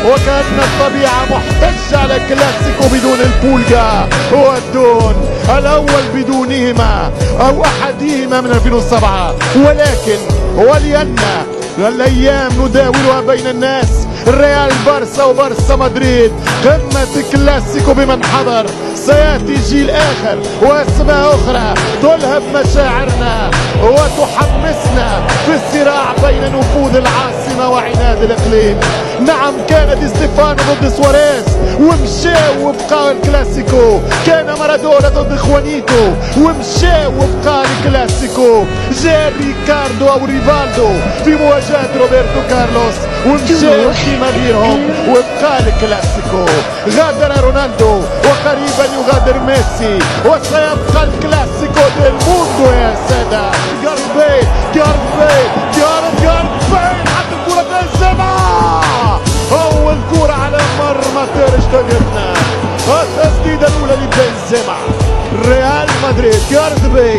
وكأن الطبيعة محتجة على كلاسيكو بدون البولجا والدون الأول بدونهما أو أحدهما من 2007. ولكن ولأن الأيام نداولها بين الناس، ريال بارسا وبارسا مدريد قمة كلاسيكو بمن حضر، سيأتي جيل آخر وأسماء أخرى تلهب مشاعرنا وتحمسنا في الصراع بين نفوذ العاصمة وعناد الإقليم. نعم، كان دي ستيفانو ضد سواريز ومشاو وبقى الكلاسيكو، كان مارادونا ضد خوانيتو ومشاو وبقى الكلاسيكو، جاء ريكاردو أو ريفالدو في مواجهة روبرتو كارلوس ومشاو كيما غيرهم وبقى الكلاسيكو. غادر رونالدو وقريبا يغادر ميسي وسيبقى الكلاسيكو ديل موندو يا سادة. جاربي حتى الكرة بنزيما، أول كرة على مرمى تير شتيجن، التسديدة الأولى لبنزيما. ريال مدريد جاربي،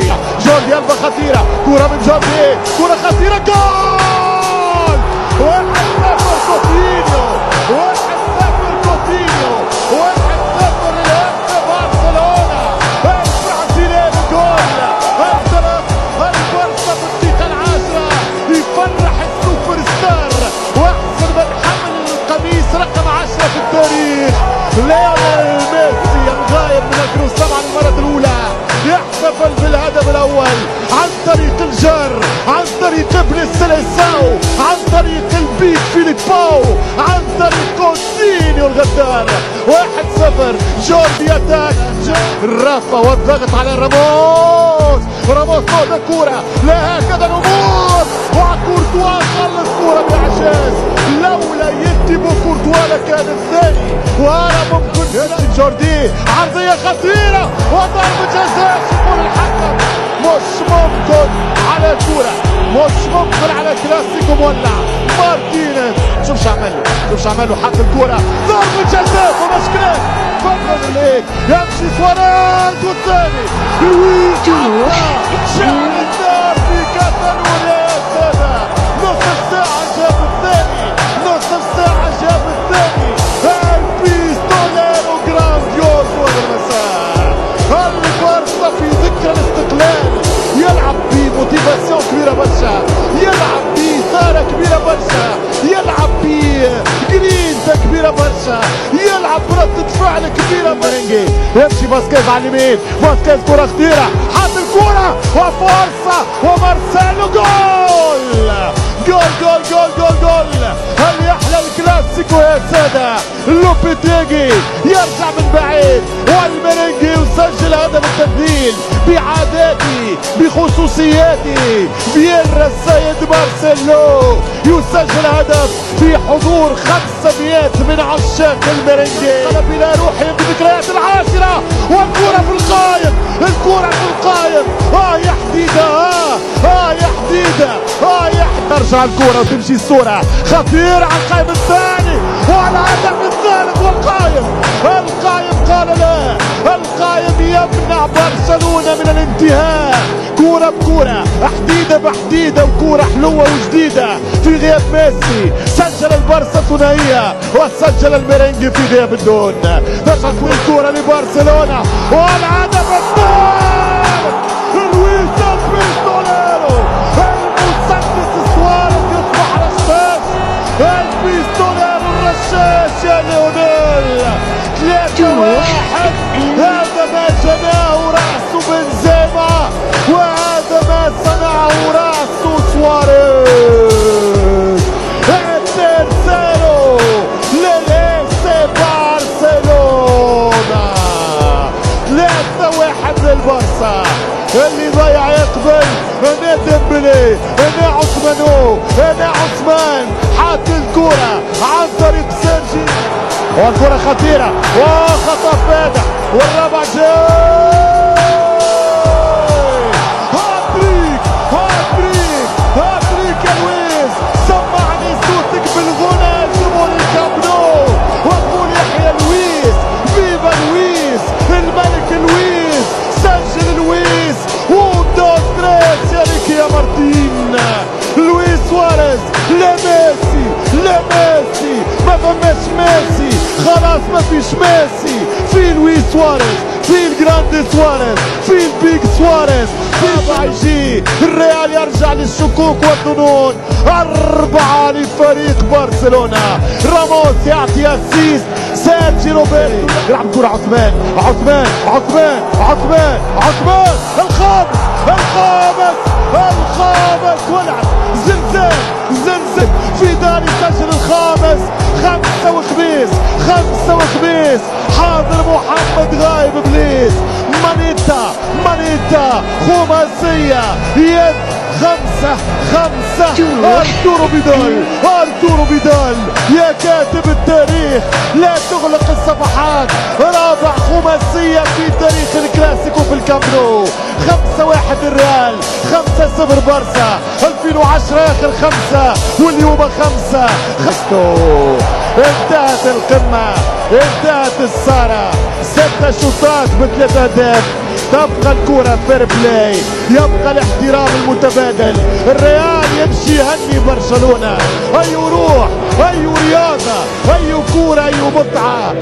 جوردي ألبا خطيرة، كرة من جوردي، كرة خطيرة، جول! 1-0 كوتينيو، 1-0 كوتينيو، 1-0 لأهل برشلونة. البرازيلي بجول، انطلق البارسا في الدقيقة العاشرة، يفرح السوبر ستار واحسن من حمل القميص رقم 10 في التاريخ ليونيل ميسي الغايب من 2007 للمرة الأولى، يحتفل بالهدف الأول عن طريق الجر، عن طريق ابن سيليساو، عن طريق البيك فيليباو، عن طريق كوتينيو الغدار. 1-0 جوردي اتاك، رافا والضغط على راموس فوق الكورة، لا هكذا نموت وكورتوا خلص كورة بعجاز، لولا يتبو كورتوا لكان الثاني. وانا ممكن جوردي عرضية خطيرة وضربة جزاء، يقول الحكم مش ممكن على الكورة، مش ممكن على كلاسيكو مولع. مارتينيز شوف شو عمل حط الكورة، ضربة جزاء ومشكلة فضل ليك، يمشي سواريز والثاني لويس شعل النار في كاتالونيا يا سادة. نص الساعة جاب الثاني، نص الساعة جاب الثاني، البيستوليرو جرانديوز والمساء. البارسا في ذكرى الاستقلال يلعب بموتيفاسيون كبيرة برشا، يلعب بإثارة كبيرة برشا، يلعب بجرينتا كبيرة برشا، يلعب بردة فعل كبيرة برشا. يمشي فاسكيز على اليمين، فاسكيز كرة خطيرة، حط الكرة وفرصة ومارسيلو جول جول جول جول جول جول. هل يحلى الكلاسيكو يا سادة؟ لوبيتيجي يرجع من بعيد والميرينجي يسجل هدف التبديل بعاداتي بخصوصياتي. فييرا السيد مارسيلو يسجل هدف في حضور 500 من عشاق الميرينجي. قلب الى روحي بذكريات العاشرة والكرة في القايم، الكرة في القايم. يا حديدة، يا حديدة، يا حديدة. ترجع الكرة وتمشي الصورة خطيرة على القائم الثاني وعلى الهدف الثالث. والقايم قال لا، القايم يمنع برشلونة من الانتهاء. كرة بكرة، حديدة بحديدة، وكرة حلوة وجديدة في غياب ميسي. سجل البارسا ثنائية وسجل الميرينجي في غياب الدون. ترجع الكرة لبرشلونة والهدف الثالث. لويس البيستوليرو المسدس سواريز يصبح رشاش، البيستوليرو الرشاش يا ليونيل. 3-1. هذا ما جناه رأس بنزيما وهذا ما صنعه رأس سواريز. الترسيرو للإيسي برشلونة. 3-1 للبارسا. اللي ضيع يقبل، انا ديمبلي، انا عثمانو، انا عثمان حط الكرة عن طريق سيرجي والكرة خطيرة وخطأ فادح والرابع جاي. هاتريك يا لويس، سمعني صوتك بالغنى جمهور الكامب نو وقول يحيى لويس، فيفا لويس، الملك لويس. سجل لويس ودوس تريس يا ريكي يا مارتين. لويس سواريز لا ميسي، ما فماش فيهاش ميسي، خلاص ما فيش ميسي، في لويس سواريز، في الجراند سواريز، في البيج سواريز، في يجي الريال يرجع للشكوك والظنون. 4 لفريق برشلونة. راموس يعطي اسيست، سيرجي روبرتو يلعب كرة عثمان، عثمان عثمان عثمان عثمان، الخامس الخامس الخامس، ولعب زلزال زلزال في داري سجل الخامس. 5 وخميس 5 وخميس، حاضر محمد غايب ابليس. مانيتا مانيتا خماسية يد 5-5. ارتورو فيدال ارتورو فيدال يا كاتب التاريخ لا تغلق الصفحات. رابع خماسية في تاريخ الكلاسيكو في الكامب نو. 5-1 الريال، 5-0 بارسا. 2010 اخر 5 واليوم 5. انتهت القمة، انتهت السارة. 6 شوطات ب3 اهداف. تبقى الكرة فير بلاي، يبقى الاحترام المتبادل. الريال يمشي يهني برشلونة. اي روح، اي رياضة، اي كورة، اي متعة.